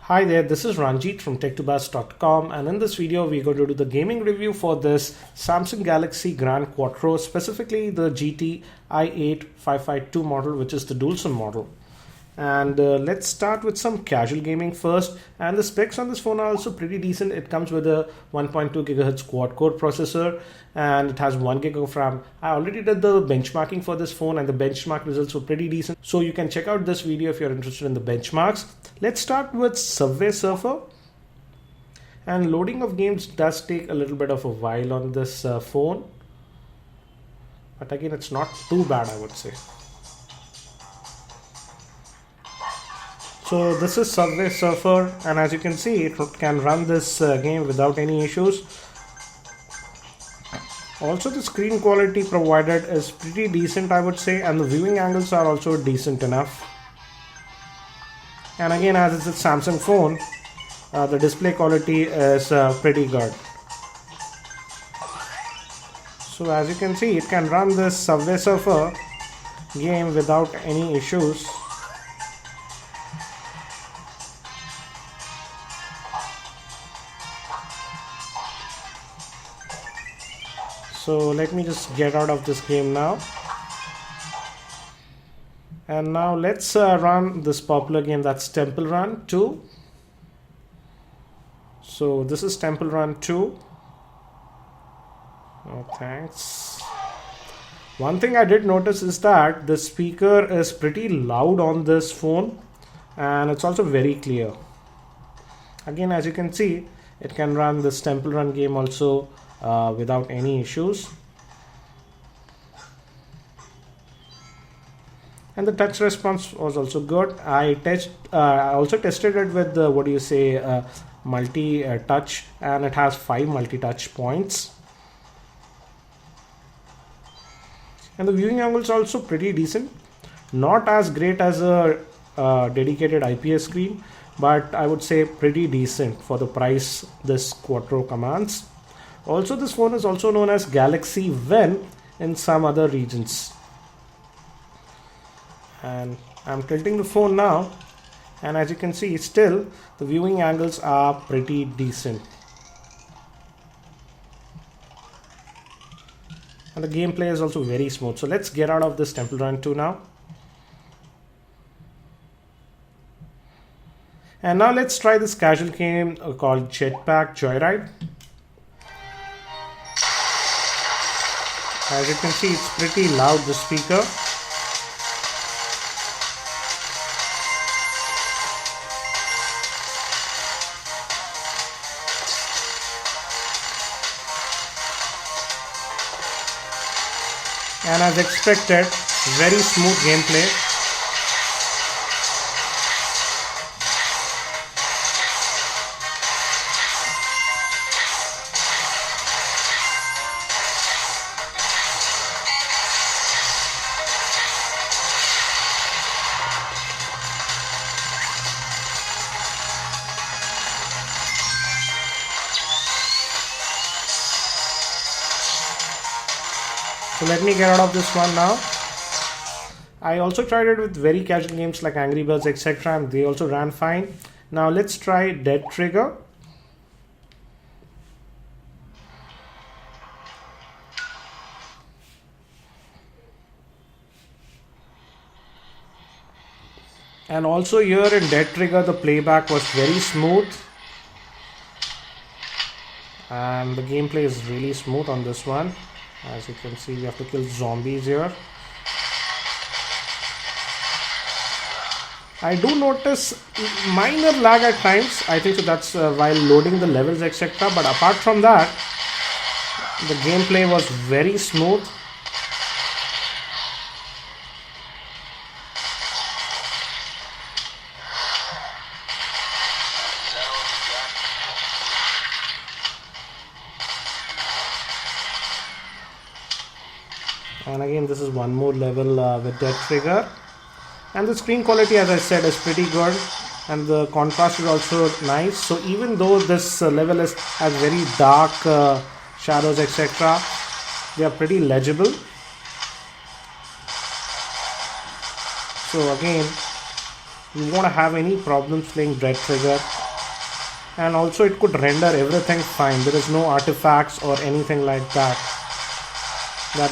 Hi there, this is Ranjit from tech2buzz.com, and in this video we're going to do the gaming review for this Samsung Galaxy Grand Quattro, specifically the GT i8-552 model, which is the dual SIM model. And let's start with some casual gaming first. And the specs on this phone are also pretty decent. It comes with a 1.2 GHz quad-core processor and it has 1 GB of RAM. I already did the benchmarking for this phone and the benchmark results were pretty decent. So you can check out this video if you're interested in the benchmarks. Let's start with Subway Surfer. And loading of games does take a little bit of a while on this phone. But again, it's not too bad, I would say. So this is Subway Surfer, and as you can see, it can run this game without any issues. Also, the screen quality provided is pretty decent, I would say, and the viewing angles are also decent enough. And again, as it's a Samsung phone, the display quality is pretty good. So as you can see, it can run this Subway Surfer game without any issues. So let me just get out of this game now. And now let's run this popular game, that's Temple Run 2. So this is Temple Run 2. Oh, thanks. One thing I did notice is that the speaker is pretty loud on this phone and it's also very clear. Again, as you can see, it can run this Temple Run game also without any issues. And the touch response was also good. I also tested it with the multi-touch, and it has 5 multi-touch points. And the viewing angle is also pretty decent. Not as great as a dedicated IPS screen, but I would say pretty decent for the price this Quattro commands. Also, this phone is also known as Galaxy Ven in some other regions. And I'm tilting the phone now, and as you can see, still the viewing angles are pretty decent. And the gameplay is also very smooth. So let's get out of this Temple Run 2 now. And now let's try this casual game called Jetpack Joyride. As you can see, it's pretty loud, the speaker. And as expected, very smooth gameplay. So let me get out of this one now. I also tried it with very casual games like Angry Birds, etc., and they also ran fine. Now let's try Dead Trigger. And also here in Dead Trigger, the playback was very smooth. And the gameplay is really smooth on this one. As you can see, we have to kill zombies here. I do notice minor lag at times. I think so that's while loading the levels, etc. But apart from that, the gameplay was very smooth. And again, this is one more level with Dead Trigger. And the screen quality, as I said, is pretty good. And the contrast is also nice. So even though this level has very dark shadows, etc., they are pretty legible. So again, you won't have any problems playing Dread Trigger. And also it could render everything fine. There is no artifacts or anything like that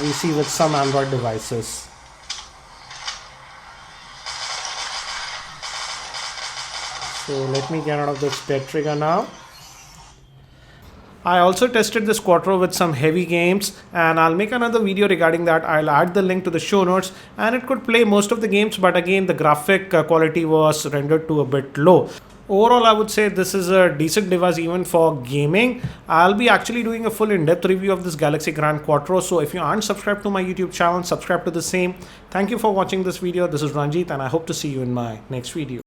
we see with some Android devices. So let me get out of this Dread Trigger now. I also tested this Quattro with some heavy games, and I'll make another video regarding that. I'll add the link to the show notes, and it could play most of the games, but again the graphic quality was rendered to a bit low. Overall, I would say this is a decent device even for gaming. I'll be actually doing a full in-depth review of this Galaxy Grand Quattro. So if you aren't subscribed to my YouTube channel, subscribe to the same. Thank you for watching this video. This is Ranjit, and I hope to see you in my next video.